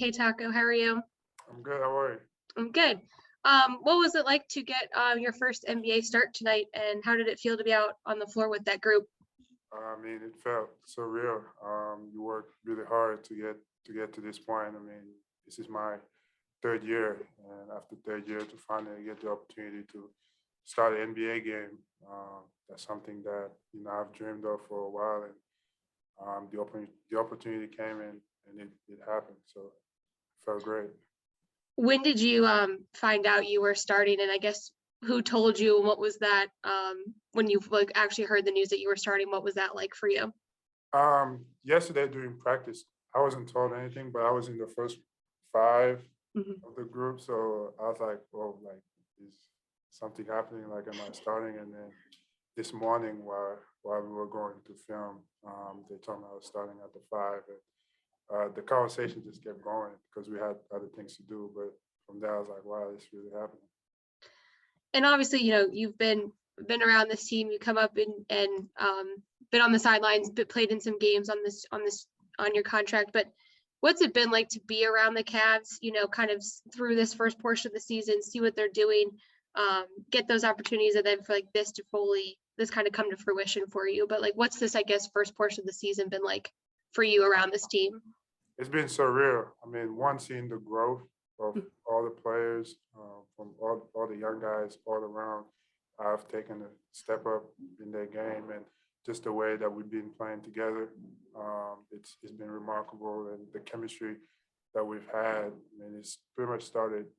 Hey, Tacko, how are you? I'm good. How are you? I'm good. What was it like to get your first NBA start tonight, and how did it feel to be out on the floor with that group? I mean, it felt surreal. You worked really hard to get to this point. I mean, this is my third year, and after third year, to finally get the opportunity to start an NBA game, that's something that I've dreamed of for a while, and the opportunity came in, and it happened. So it felt great. When did you find out you were starting, and I guess who told you, and what was that when you like actually heard the news that you were starting? What was that like for you? Yesterday during practice, I wasn't told anything, but I was in the first five Mhm. of the group, so I was like, "Oh, like is something happening? Like, am I starting?" And then this morning, while we were going to film, they told me I was starting at the five, and the conversation just kept going because we had other things to do. But from there, I was like, "Wow, this really happening." And obviously, you've been around this team. You come up and been on the sidelines, but played in some games on your contract. But what's it been like to be around the Cavs? Kind of through this first portion of the season, see what they're doing, get those opportunities, and then for like this kind of come to fruition for you. But like, what's this, I guess, first portion of the season been like for you around this team? It's been surreal. I mean, one, seeing the growth of Mm. all the players, from all the young guys all around, have taken a step up in their game, and just the way that we've been playing together. It's been remarkable, and the chemistry that we've had. I mean, it's pretty much started,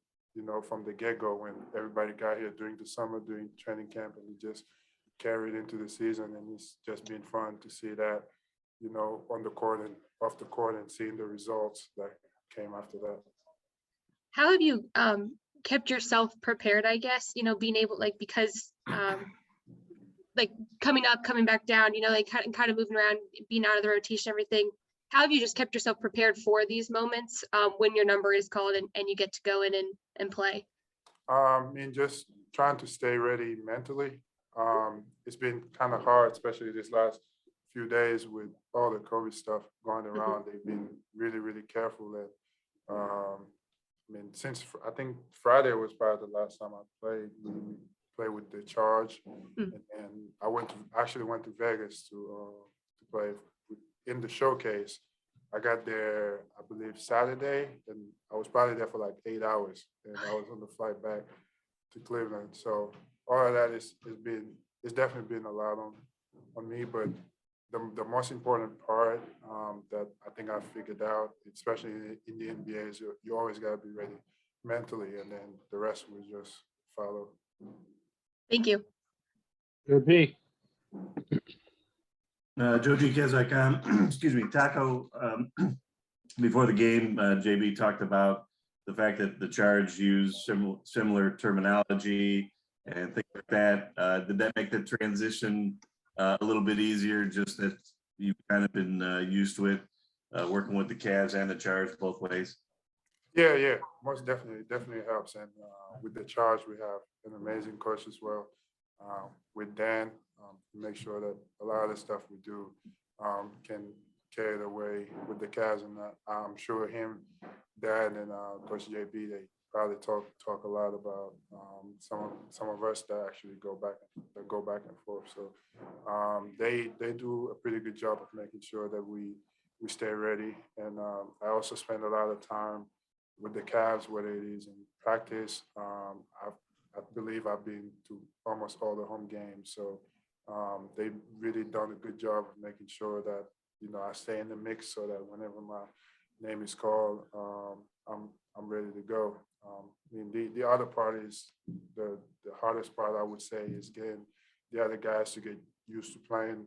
from the get-go when everybody got here during the summer, during training camp, and it just carried into the season, and it's just been fun to see that, on the court and off the court, and seeing the results that came after that. How have you kept yourself prepared, I guess, being able, like, because like coming up, coming back down, like kind of moving around, being out of the rotation, everything. How have you just kept yourself prepared for these moments when your number is called and you get to go in and play? And just trying to stay ready mentally. It's been kind of hard, especially this last few days with all the COVID stuff going Mhm. around. They've been really, really careful. And I mean, since I think Friday was probably the last time I played. We played with the Charge, Mm. and I actually went to Vegas to play in the showcase. I got there, I believe, Saturday, and I was probably there for like 8 hours, and I was on the flight back to Cleveland. So all of that it's definitely been a lot on me, but the most important part, that I think I figured out, especially in the NBA, is you always got to be ready mentally, and then the rest will just follow. Thank you. Good B. Joe G. Keswick, excuse me, Tacko, before the game, JB talked about the fact that the Charge use similar terminology and things like that. Did that make the transition a little bit easier, just that you've kind of been used to it, working with the Cavs and the Charge both ways? Yeah, most definitely, it definitely helps. And with the Charge, we have an amazing coach as well, with Dan, to make sure that a lot of the stuff we do can carry the way with the Cavs. And I'm sure him, Dan, and Coach JB, they probably talk a lot about some of us that actually go back and forth. So they do a pretty good job of making sure that we stay ready. And I also spend a lot of time with the Cavs, whether it is in practice. I believe I've been to almost all the home games. So they've really done a good job of making sure that, I stay in the mix, so that whenever my name is called, I'm ready to go. I mean, the other part is the hardest part, I would say, is getting the other guys to get used to playing,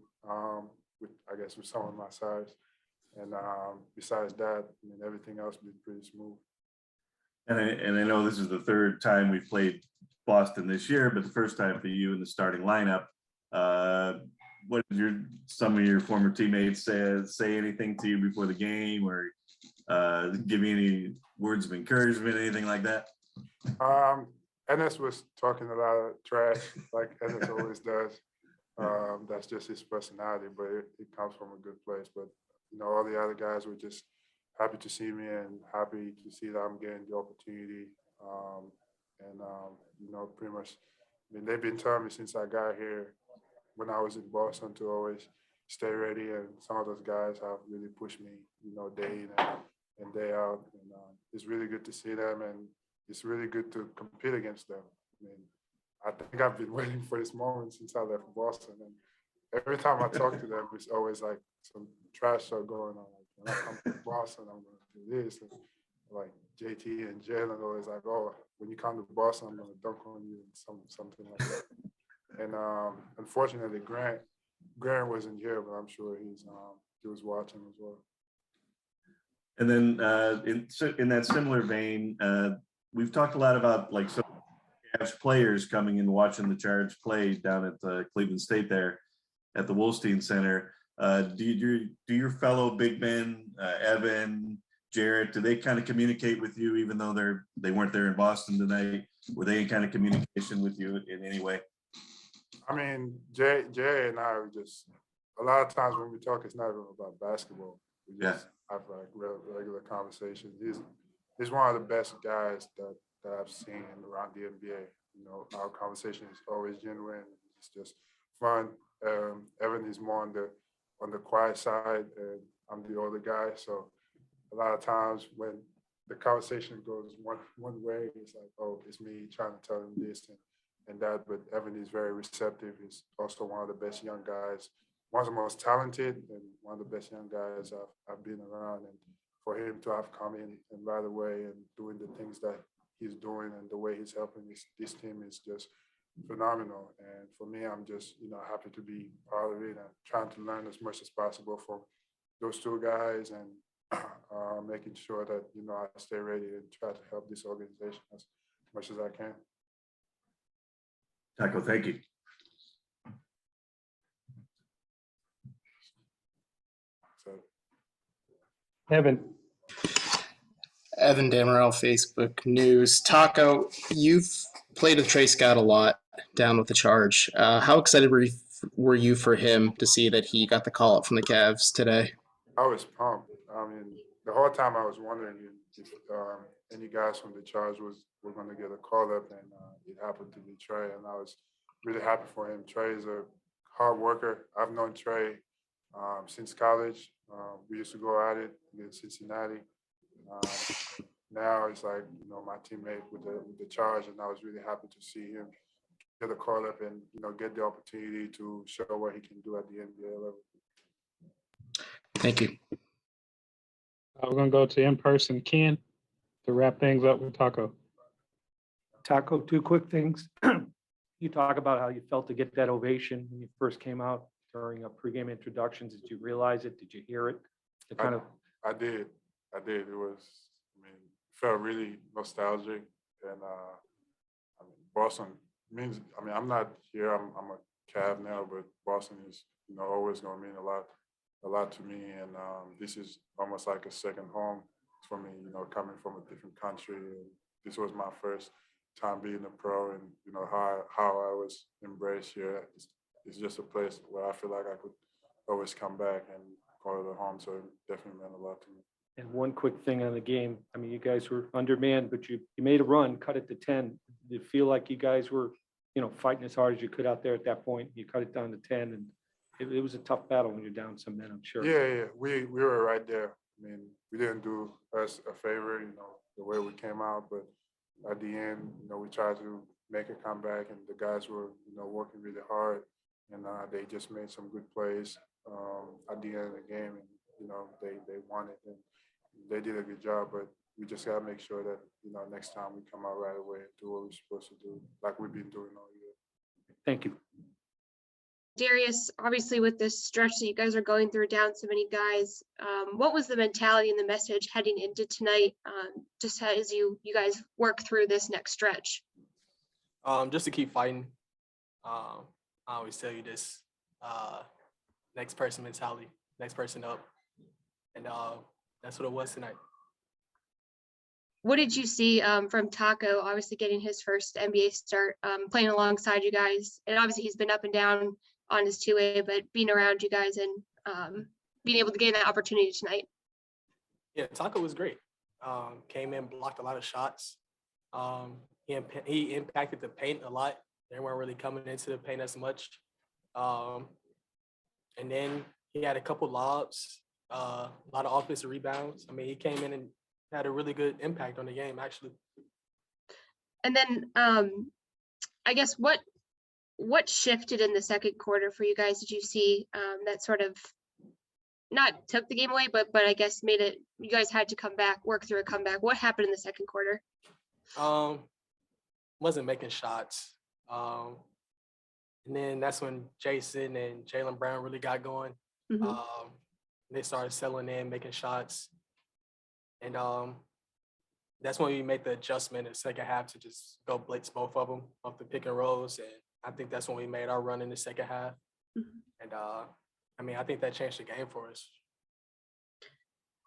with, I guess, with someone my size. And besides that, I mean, everything else been pretty smooth. And I know this is the third time we've played Boston this year, but the first time for you in the starting lineup. What did some of your former teammates say anything to you before the game, or give you any words of encouragement, anything like that? Ennis was talking a lot of trash, like Ennis always does. That's just his personality, but it comes from a good place. But all the other guys were just happy to see me and happy to see that I'm getting the opportunity. You know, pretty much, I mean, they've been telling me since I got here when I was in Boston to always stay ready. And some of those guys have really pushed me, you know, day in and day out. And it's really good to see them, and it's really good to compete against them. I mean, I think I've been waiting for this moment since I left Boston. And every time I talk to them, it's always like some trash talk going on. Like, when I come to Boston, I'm going to do this. And like JT and Jalen always like, oh, when you come to Boston, I'm going to dunk on you and something like that. And unfortunately, Grant wasn't here, but I'm sure he was watching as well. And then in that similar vein, we've talked a lot about like some Cavs players coming and watching the Charge play down at Cleveland State there at the Wolstein Center. Do your fellow big men, Evan, Jarrett, do they kind of communicate with you, even though they weren't there in Boston tonight? Were they in kind of communication with you in any way? I mean, Jay and I are just, a lot of times when we talk, it's not even about basketball. We just have like regular conversations. He's one of the best guys that I've seen around the NBA. You know, our conversation is always genuine. It's just fun. Evan is more on the quiet side, and I'm the older guy. So a lot of times when the conversation goes one way, it's like, oh, it's me trying to tell him this and that. But Evan is very receptive. He's also one of the best young guys, one of the most talented, and one of the best young guys I've been around. And for him to have come in and right away and doing the things that he's doing and the way he's helping this team is just phenomenal. And for me, I'm just, you know, happy to be part of it and trying to learn as much as possible from those two guys, and making sure that, you know, I stay ready and try to help this organization as much as I can. Tacko, thank you. So, Evan. Evan Damerel, Facebook News. Tacko, you've played with Trey Scott a lot down with the Charge. How excited were you for him to see that he got the call up from the Cavs today? I was pumped. I mean, the whole time I was wondering if any guys from the Charge were going to get a call up, and it happened to be Trey, and I was really happy for him. Trey is a hard worker. I've known Trey since college. We used to go at it against Cincinnati. Now it's like, you know, my teammate with the Charge, and I was really happy to see him get a call up and, you know, get the opportunity to show what he can do at the NBA level. Thank you. We're going to go to in-person Ken to wrap things up with Tacko. Tacko, two quick things. You talk about how you felt to get that ovation when you first came out during a pregame introductions. Did you realize it? Did you hear it? I did. It was, I mean, felt really nostalgic. And I mean, Boston means, I mean, I'm not here, I'm a Cav now, but Boston is, you know, always going to mean a lot to me. And this is almost like a second home for me, you know, coming from a different country. And this was my first time being a pro, and, you know, how I was embraced here. It's just a place where I feel like I could always come back and call it a home. So it definitely meant a lot to me. And one quick thing on the game. I mean, you guys were undermanned, but you made a run, cut it to 10. Did it feel like you guys were, you know, fighting as hard as you could out there at that point? You cut it down to 10, and it was a tough battle when you're down some men, I'm sure. Yeah. We were right there. I mean, we didn't do us a favor, you know, the way we came out, but at the end, you know, we tried to make a comeback, and the guys were, you know, working really hard, and they just made some good plays at the end of the game, and, you know, they won it, and they did a good job. But we just got to make sure that, you know, next time we come out right away and do what we're supposed to do, like we've been doing all year. Thank you. Darius, obviously with this stretch that you guys are going through, down so many guys, what was the mentality and the message heading into tonight, just as you guys work through this next stretch? Just to keep fighting. I always tell you this, next person mentality, next person up. And that's what it was tonight. What did you see from Tacko, obviously getting his first NBA start, playing alongside you guys? And obviously he's been up and down on his two-way, but being around you guys and being able to gain that opportunity tonight. Yeah, Taco was great. Came in, blocked a lot of shots. He impacted the paint a lot. They weren't really coming into the paint as much. And then he had a couple lobs, a lot of offensive rebounds. I mean, he came in and had a really good impact on the game, actually. And then I guess what shifted in the second quarter for you guys? Did you see that sort of not took the game away, but I guess made it, you guys had to come back, work through a comeback. What happened in the second quarter? Wasn't making shots. And then that's when Jason and Jaylen Brown really got going. Mhm. They started settling in, making shots. And that's when we made the adjustment in the second half to just go blitz both of them off the pick and rolls. And I think that's when we made our run in the second half. Mhm. And I mean, I think that changed the game for us.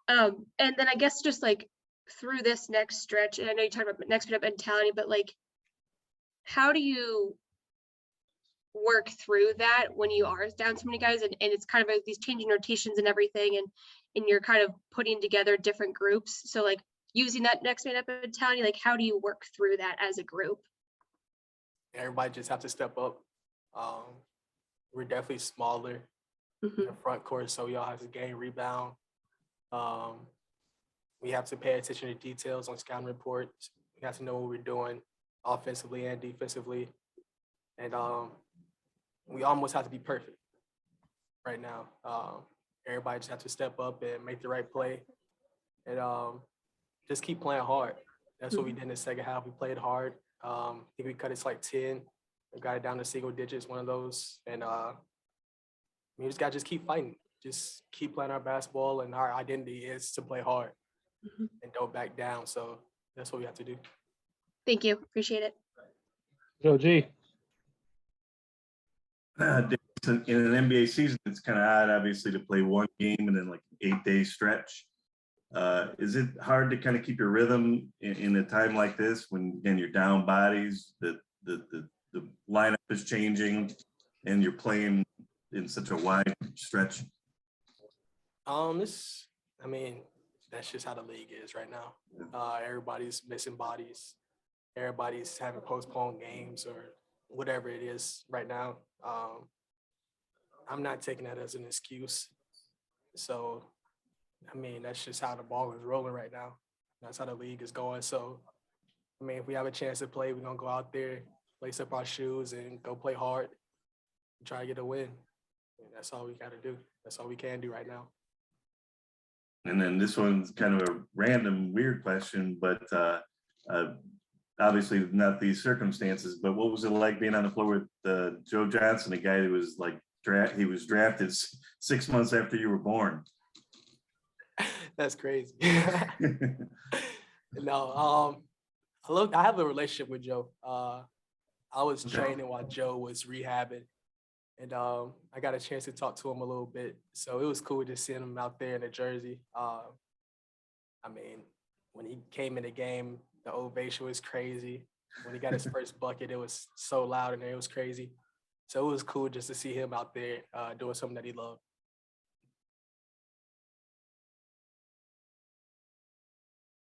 And then I guess just like through this next stretch, and I know you talked about next up mentality, but like, how do you work through that when you are down so many guys and it's kind of these changing rotations and everything, and you're kind of putting together different groups? So like using that next man up mentality, like how do you work through that as a group? Everybody just have to step up. We're definitely smaller in the front court, so we all have to gain rebound. We have to pay attention to details on scouting reports. We have to know what we're doing offensively and defensively. And we almost have to be perfect right now. Everybody just have to step up and make the right play and just keep playing hard. That's what we did in the second half. We played hard. I think we cut it to like 10. We got it down to single digits, one of those. And we just got to just keep fighting. Just keep playing our basketball, and our identity is to play hard and don't back down. So that's what we have to do. Thank you. Appreciate it. Joe G. In an NBA season, it's kind of odd, obviously, to play one game and then like an 8-day stretch. Is it hard to kind of keep your rhythm in a time like this when, again, you're down bodies, the lineup is changing, and you're playing in such a wide stretch? I mean, that's just how the league is right now. Everybody's missing bodies. Everybody's having postponed games or whatever it is right now. I'm not taking that as an excuse. So, I mean, that's just how the ball is rolling right now. That's how the league is going. So, I mean, if we have a chance to play, we're going to go out there, lace up our shoes, and go play hard and try to get a win. And that's all we got to do. That's all we can do right now. And then this one's kind of a random, weird question, but obviously not these circumstances, but what was it like being on the floor with Joe Johnson, a guy who was like, he was drafted 6 months after you were born? That's crazy. No, I have a relationship with Joe. I was training while Joe was rehabbing, and I got a chance to talk to him a little bit. So it was cool just seeing him out there in the jersey. I mean, when he came in the game, the ovation was crazy. When he got his first bucket, it was so loud and it was crazy. So it was cool just to see him out there doing something that he loved.